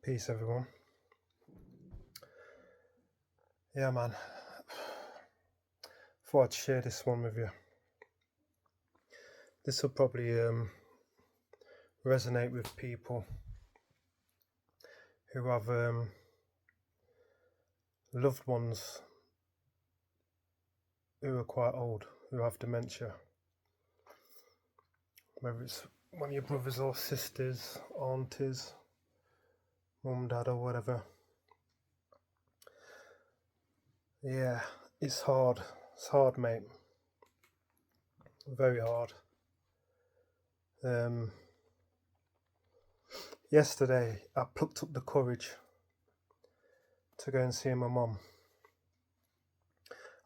Peace, everyone. Yeah, man. Thought I'd share this one with you. This will probably resonate with people who have loved ones who are quite old, who have dementia. Whether it's one of your brothers or sisters, aunties, mum, dad, or whatever. Yeah, it's hard. It's hard, mate. Very hard. Yesterday, I plucked up the courage to go and see my mum.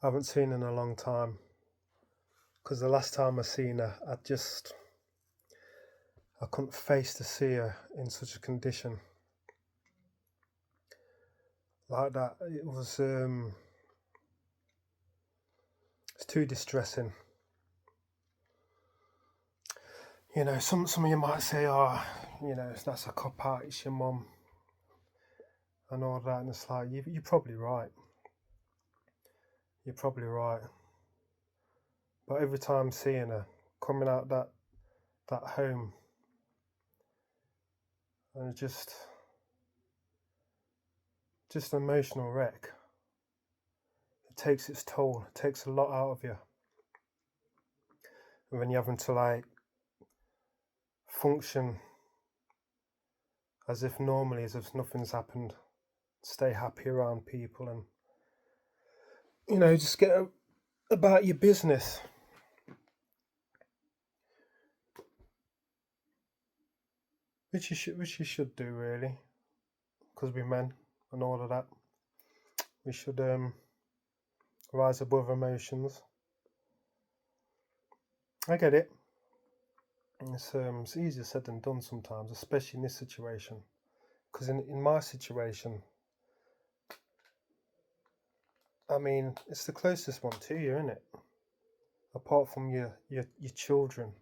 I haven't seen her in a long time, because the last time I seen her, I couldn't face to see her in such a condition like that. It was it's too distressing. You know, some of you might say, that's a cop out, it's your mum and all that, and it's like, you're probably right. You're probably right. But every time seeing her coming out that home, and just an emotional wreck. It takes its toll. It takes a lot out of you. And when you're having to function as if normally, as if nothing's happened, stay happy around people, and just get about your business. Which you should do, really, because we're men and all of that. We should rise above emotions. I get it. It's easier said than done sometimes, especially in this situation. Because in my situation, I mean, it's the closest one to you, isn't it? Apart from your children,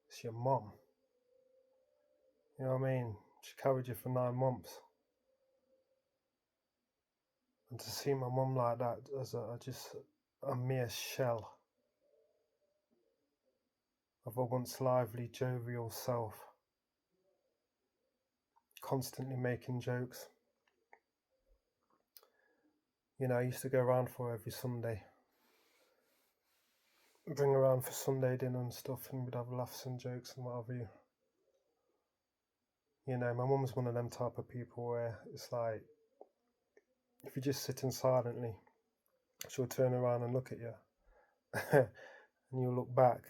it's your mum. You know what I mean? She carried you for 9 months. And to see my mum like that as a mere shell of a once lively, jovial self, constantly making jokes. I used to go around for her every Sunday, bring her around for Sunday dinner and stuff, and we'd have laughs and jokes and what have you. My mum's one of them type of people where it's like, if you're just sitting silently, she'll turn around and look at you, and you'll look back,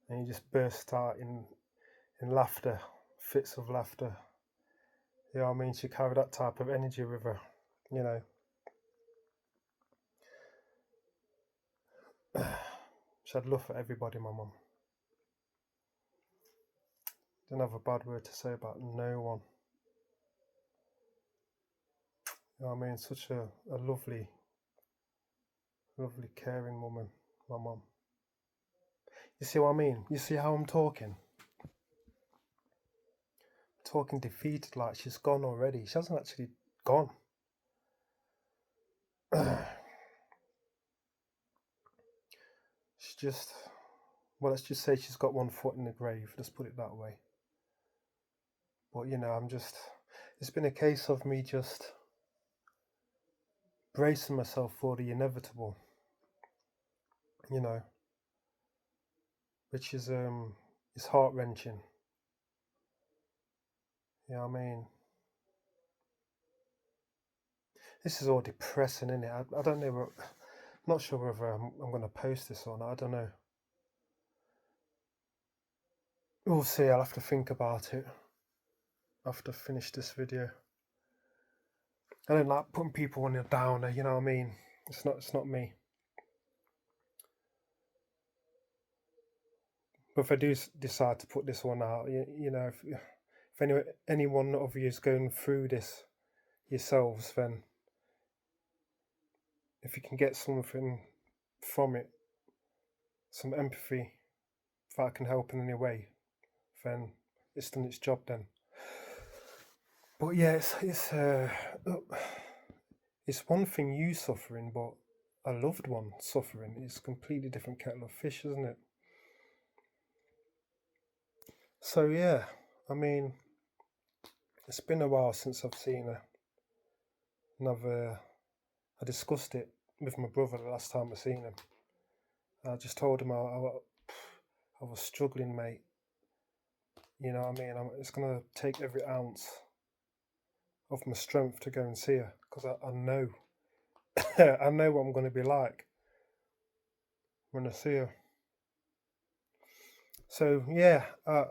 and you just burst out in laughter, fits of laughter. You know what I mean? She carried that type of energy with her, She had love for everybody, my mum. Didn't have a bad word to say about no one. You know what I mean? Such a lovely, caring woman, my mum. You see what I mean? You see how I'm talking? Talking defeated, like she's gone already. She hasn't actually gone. She's just, let's just say she's got one foot in the grave. Let's put it that way. But, it's been a case of me just bracing myself for the inevitable, which is, it's heart-wrenching. You know what I mean? This is all depressing, isn't it? I don't know, I'm not sure whether I'm going to post this or not. I don't know. We'll see. I'll have to think about it after I finish this video. I don't like putting people on a downer, you know what I mean? It's not me. But if I do decide to put this one out, if any one of you is going through this yourselves, then if you can get something from it, some empathy, if that can help in any way, then it's done its job then. But yeah, it's one thing you suffering, but a loved one suffering is a completely different kettle of fish, isn't it? So yeah, I mean, it's been a while since I've seen her, and I discussed it with my brother the last time I seen him. I just told him I was struggling, mate. You know what I mean? It's gonna take every ounce of my strength to go and see her because I know I know what I'm gonna be like when I see her. So yeah, I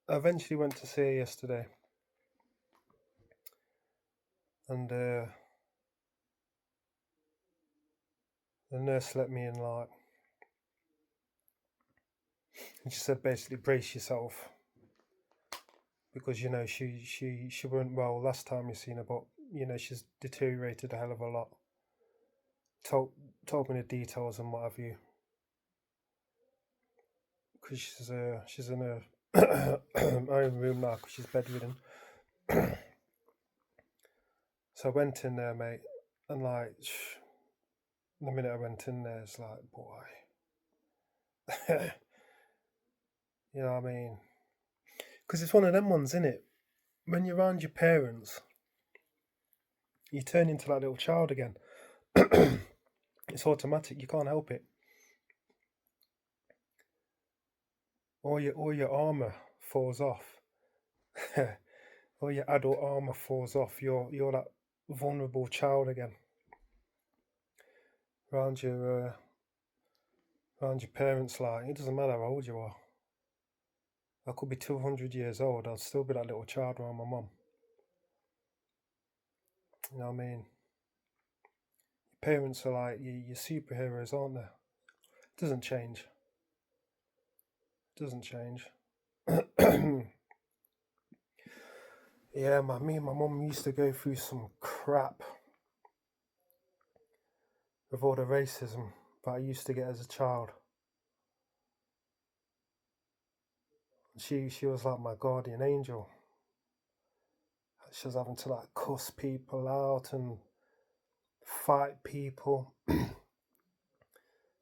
eventually went to see her yesterday, and the nurse let me in, like, and she said basically brace yourself because you know she weren't well last time you seen her, but you know she's deteriorated a hell of a lot. Told told me the details and what have you, because she's in her own room now because she's bedridden. So I went in there, mate, and like the minute I went in there, it's like, boy, you know what I mean? Because it's one of them ones, isn't it? When you're around your parents, you turn into that little child again. It's automatic. You can't help it. All your armor falls off. All your adult armor falls off. You're that vulnerable child again. Around your parents, like it doesn't matter how old you are. I could be 200 years old. I'll still be that little child around my mum. You know what I mean? Your parents are like your superheroes, aren't they? It doesn't change. It doesn't change. Yeah, me and my mum used to go through some crap with all the racism that I used to get as a child. She was like my guardian angel. She was having to like cuss people out and fight people,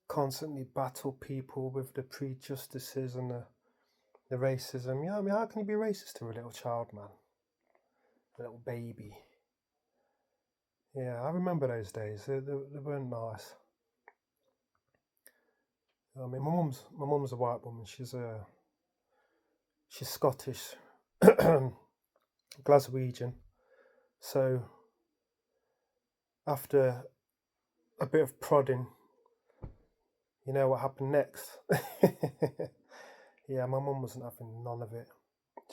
constantly battle people with the prejudices and the racism. You know what I mean? How can you be racist to a little child, man? A little baby. Yeah, I remember those days. They weren't nice. I mean, my mum's a white woman. She's Scottish, Glaswegian. So after a bit of prodding, you know what happened next? Yeah, my mum wasn't having none of it.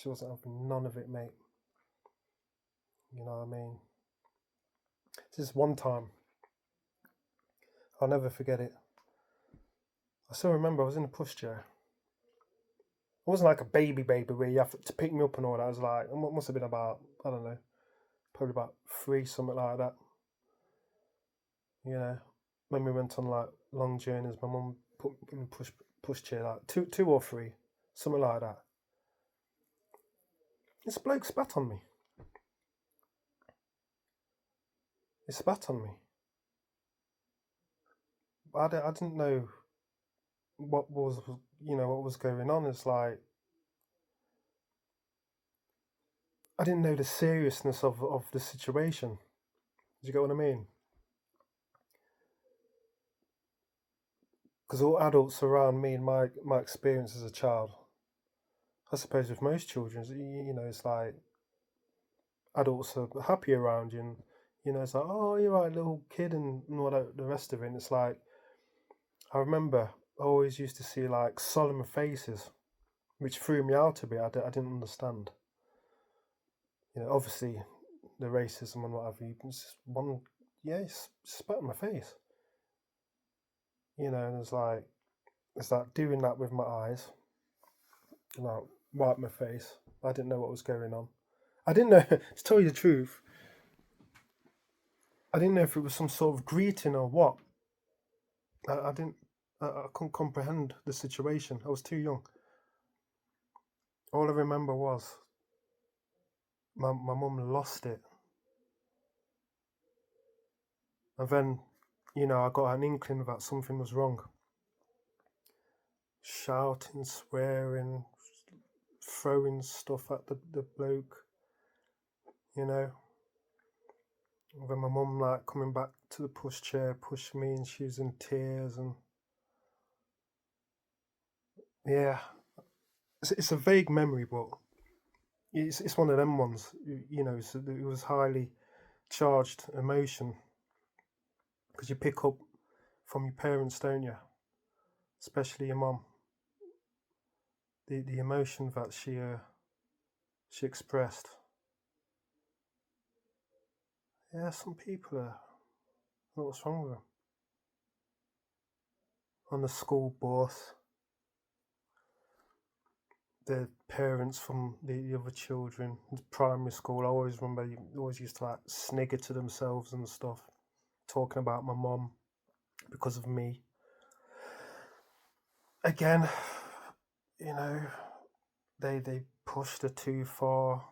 She wasn't having none of it, mate. You know what I mean? Just one time, I'll never forget it. I still remember I was in a pushchair. It wasn't like a baby where you have to pick me up and all that. I was like, it must have been about, I don't know, probably about 3, something like that. You know, when we went on like long journeys, my mum put me in a pushchair, like two or 3, something like that. This bloke spat on me. He spat on me. I didn't know what was what was going on. It's like I didn't know the seriousness of the situation. Do you get what I mean? Because all adults around me and my experience as a child, I suppose with most children, it's like adults are happy around you, and it's like, oh, you're right, little kid, and all the rest of it. And it's like I remember I always used to see like solemn faces, which threw me out a bit. I didn't understand. Obviously the racism and what have you. It's just one, yeah, he spat in my face. And it's like doing that with my eyes, like wipe my face. I didn't know what was going on. I didn't know, to tell you the truth, I didn't know if it was some sort of greeting or what. I didn't, I couldn't comprehend the situation. I was too young. All I remember was my mum lost it. And then, I got an inkling that something was wrong. Shouting, swearing, throwing stuff at the bloke, And then my mum like coming back to the pushchair, pushed me, and she was in tears, and yeah, it's a vague memory, but it's one of them ones. It was highly charged emotion because you pick up from your parents, don't you? Especially your mum. The emotion that she expressed. Yeah, some people are. What's wrong with them? On the school bus, the parents from the other children, primary school. I always remember you always used to like snigger to themselves and stuff, talking about my mum because of me. Again, they pushed her too far.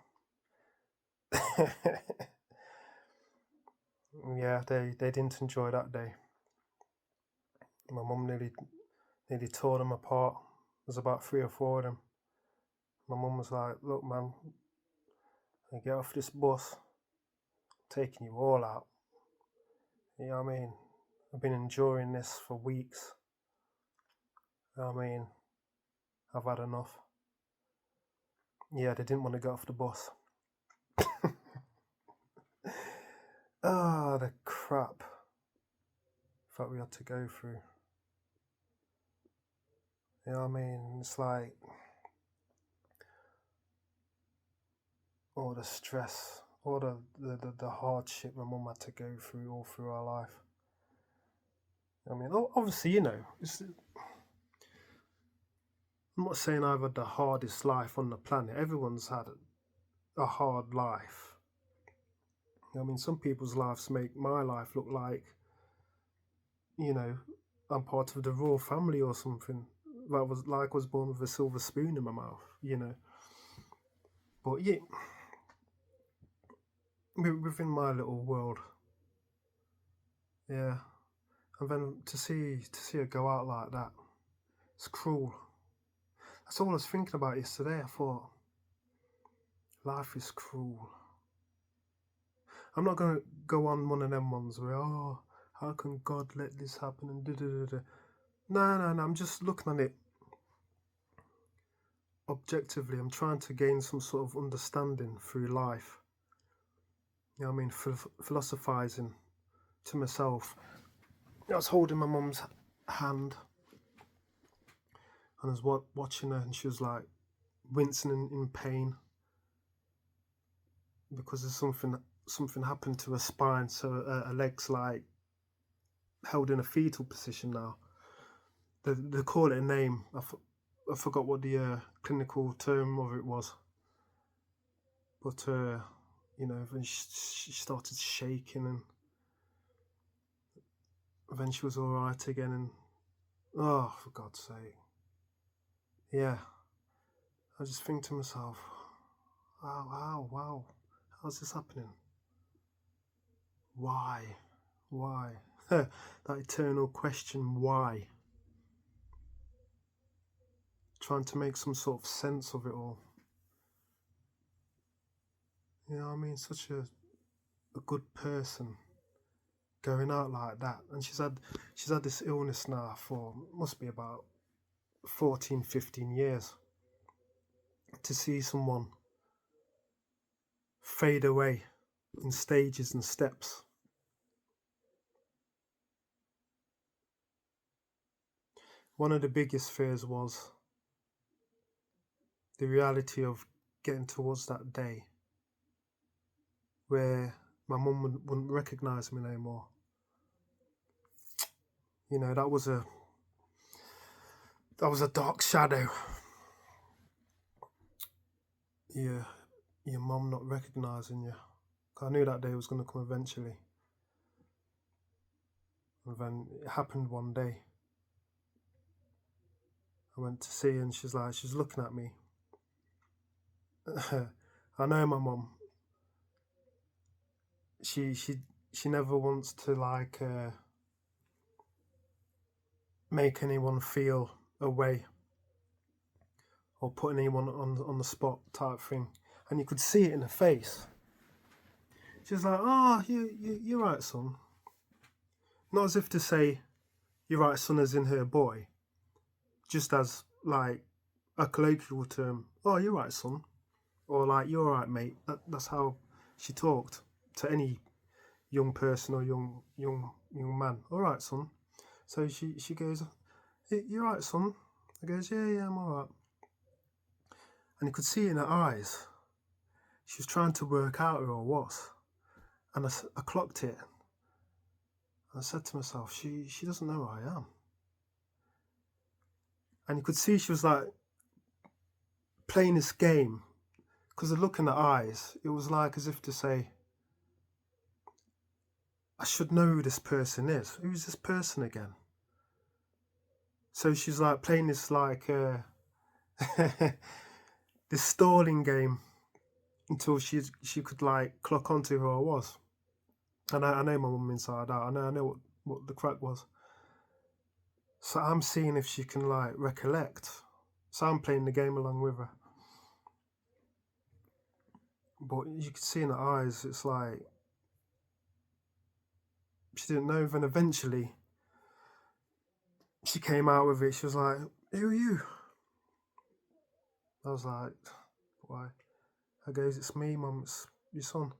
Yeah, they didn't enjoy that day. My mum nearly tore them apart. There's about 3 or 4 of them. My mum was like, "Look, man, I get off this bus, I'm taking you all out." You know what I mean? I've been enduring this for weeks. You know what I mean? I've had enough. Yeah, they didn't want to get off the bus. The crap that we had to go through. You know what I mean? It's like all the stress, all the hardship my mum had to go through all through our life. I mean, obviously, I'm not saying I've had the hardest life on the planet. Everyone's had a hard life. I mean, some people's lives make my life look like, I'm part of the royal family or something. That was born with a silver spoon in my mouth, But yeah, within my little world, yeah. And then to see her go out like that, it's cruel. That's all I was thinking about yesterday. I thought, life is cruel. I'm not going to go on one of them ones where, how can God let this happen and da-da-da-da. No, I'm just looking at it objectively. I'm trying to gain some sort of understanding through life. You know what I mean? Philosophizing to myself. I was holding my mum's hand and I was watching her, and she was like wincing in pain because there's something happened to her spine, so her legs like held in a fetal position now. They call it a name. I forgot what the clinical term of it was, but when she started shaking, and then she was all right again. And for God's sake, yeah. I just think to myself, wow, how's this happening? Why? That eternal question, why? Trying to make some sort of sense of it all. You know what I mean? Such a good person going out like that. And she's had this illness now for, must be about 14, 15 years. To see someone fade away in stages and steps. One of the biggest fears was the reality of getting towards that day where my mum wouldn't recognise me anymore. That was a dark shadow. Yeah, your mum not recognising you. I knew that day was going to come eventually. And then it happened one day. I went to see her and she's looking at me. I know my mum. she never wants to like make anyone feel away or put anyone on the spot type thing. And you could see it in her face. She's like, "Oh, you're right, son." Not as if to say, "You're right, son," as in her boy. Just as like a colloquial term. "Oh, you're right, son," or like, "You're right, mate." That's how she talked to any young person or young man. "All right, son." So she goes, "You're right, son." I goes, "Yeah, I'm all right." And you could see in her eyes, she was trying to work out who I was. And I clocked it. And I said to myself, she doesn't know who I am. And you could see she was like playing this game. Because the look in her eyes, it was like as if to say, I should know who this person is. Who's this person again? So she's like playing this like this stalling game until she could like clock onto who I was. And I know my mum inside out. I know what the crack was. So I'm seeing if she can like recollect. So I'm playing the game along with her. But you could see in her eyes, it's like she didn't know. Then eventually she came out with it. She was like, "Who are you?" I was like, "Why?" I goes, "It's me, Mum. It's your son.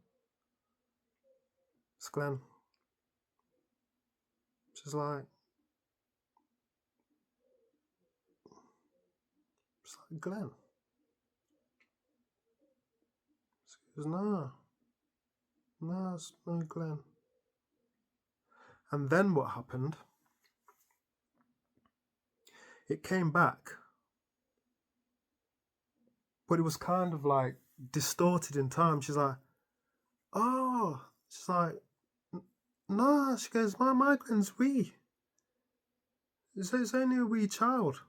It's Glenn." She's like, "Glenn?" She goes, "No, it's no Glenn." And then what happened? It came back, but it was kind of like distorted in time. She's like, "Oh," she's like, "No," she goes, my Glenn's wee. It's only a wee child."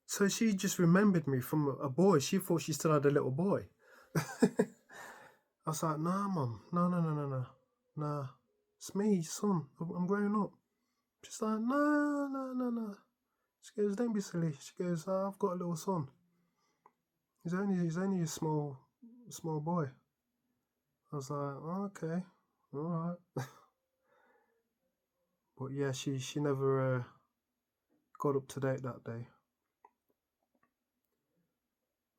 So she just remembered me from a boy. She thought she still had a little boy. I was like, "Nah, Mum. No. Nah. It's me, son. I'm growing up." She's like, "No. She goes, "Don't be silly." She goes, "I've got a little son. He's only a small boy." I was like, "Oh, okay. All right." But yeah, she never got up to date that day.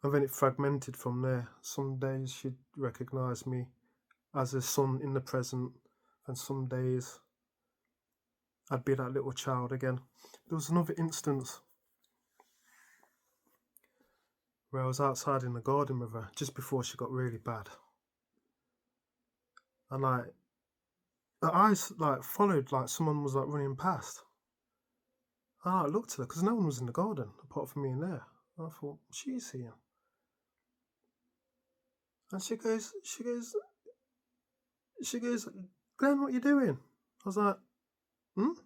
And then it fragmented from there. Some days she'd recognise me as a son in the present, and some days I'd be that little child again. There was another instance where I was outside in the garden with her just before she got really bad. And like her eyes like followed like someone was like running past. And I looked at her because no one was in the garden apart from me and there. And I thought, she's here. And she goes, "Glenn, what are you doing?" I was like, "Hmm?"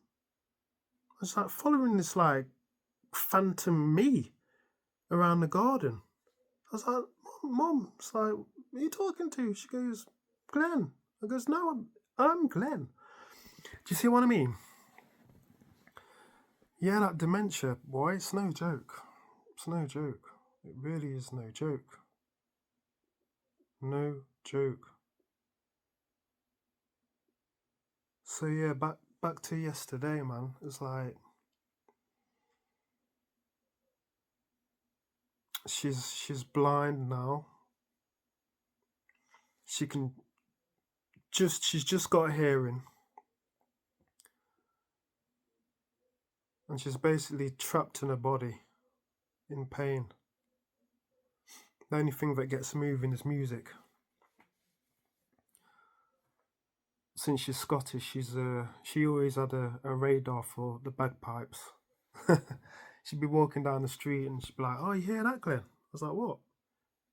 I was like following this like phantom me around the garden. I was like, "Mom," it's like, "Who are you talking to?" She goes, "Glenn." I goes, "No, I'm Glenn." Do you see what I mean? Yeah, that dementia, boy, it's no joke. It's no joke. It really is no joke. No joke. So yeah, back to yesterday, man. It's like she's blind now. She's just got a hearing. And she's basically trapped in her body in pain. The only thing that gets moving is music. Since she's Scottish, she always had a radar for the bagpipes. She'd be walking down the street and she'd be like, "Oh, you hear that, Glenn?" I was like, "What?"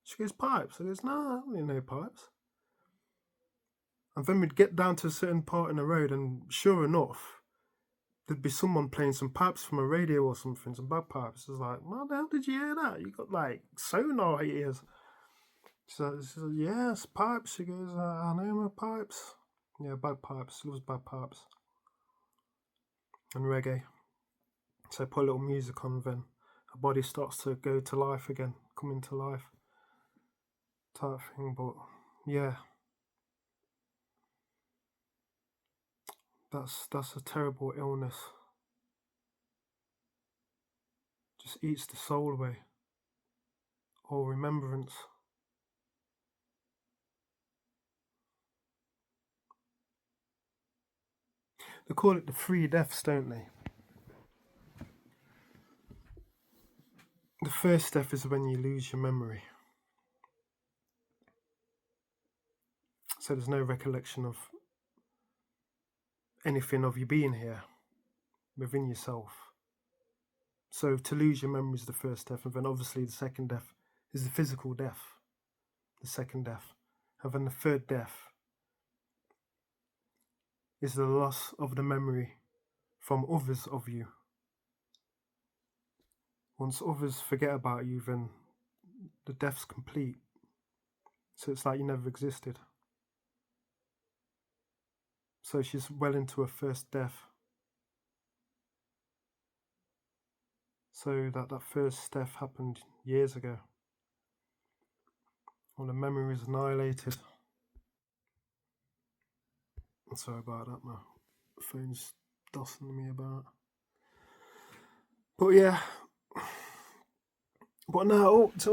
She goes, "Pipes." I goes, "No, I don't need no pipes." And then we'd get down to a certain part in the road, and sure enough, there'd be someone playing some pipes from a radio or something, some bagpipes. I was like, "How the hell did you hear that? You got like sonar ears." So yeah, it's pipes. She goes, I know my pipes. Yeah, bagpipes. Loves bagpipes and reggae. So put a little music on, then her body starts to go to life again, come into life, type thing. But yeah, that's a terrible illness. Just eats the soul away, all remembrance. They call it the three deaths, don't they? The first death is when you lose your memory. So there's no recollection of anything of you being here within yourself. So to lose your memory is the first death, and then obviously the second death is the physical death, the second death. And then the third death is the loss of the memory from others of you. Once others forget about you, then the death's complete. So it's like you never existed. So she's well into her first death. So that first death happened years ago. All the memory is annihilated. I'm sorry about that, my phone's dossing me about. But yeah. But now, to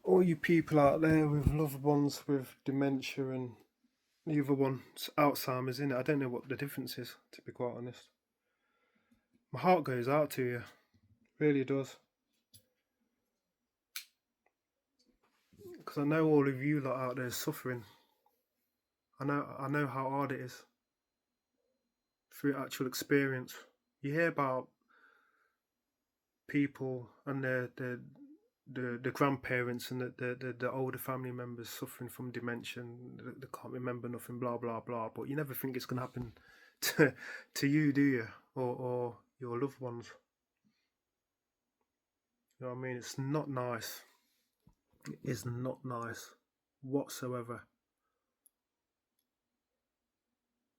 all you people out there with loved ones with dementia and the other one's Alzheimer's, in it, I don't know what the difference is, to be quite honest. My heart goes out to you, really does. Because I know all of you lot out there suffering. I know how hard it is through actual experience. You hear about people and the grandparents and the older family members suffering from dementia. They can't remember nothing, blah blah blah. But you never think it's going to happen to you, do you? Or your loved ones. You know what I mean? It's not nice. It is not nice whatsoever.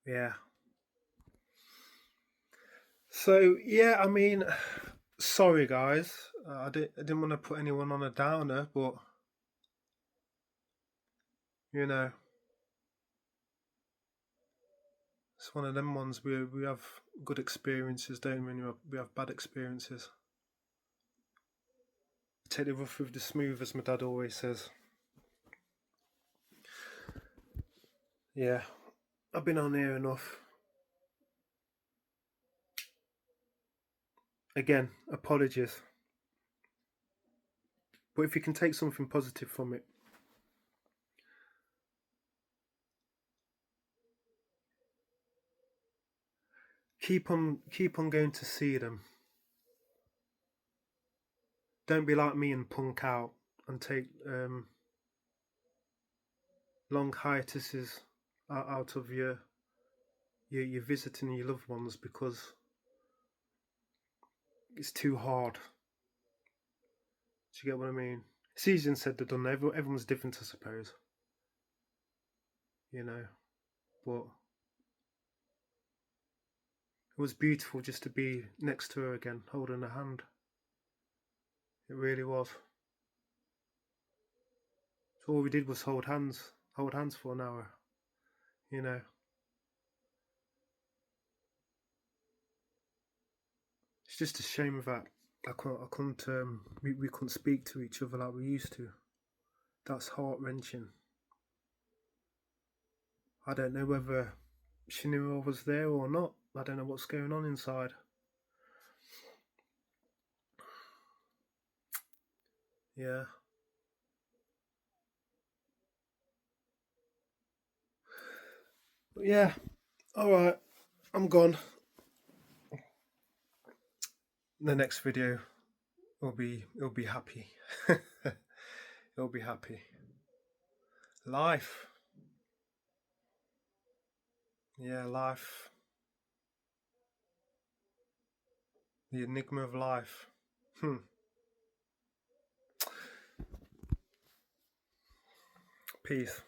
Yeah. So yeah, I mean, sorry guys, I didn't want to put anyone on a downer, but you know, it's one of them ones. We have good experiences, don't we? And we have bad experiences. Take the rough with the smooth, as my dad always says. Yeah, I've been on here enough. Again, apologies. But if you can take something positive from it, keep on going to see them. Don't be like me and punk out and take long hiatuses out of your visiting your loved ones because it's too hard. Do you get what I mean? It's easier said than done. Everyone's different, I suppose. You know, but it was beautiful just to be next to her again, holding her hand. It really was. So all we did was hold hands for an hour. You know. It's just a shame that we couldn't speak to each other like we used to. That's heart-wrenching. I don't know whether she knew I was there or not. I don't know what's going on inside. Yeah. But yeah. Alright. I'm gone. The next video will be happy. It'll be happy. Life. Yeah, life. The enigma of life. Peace.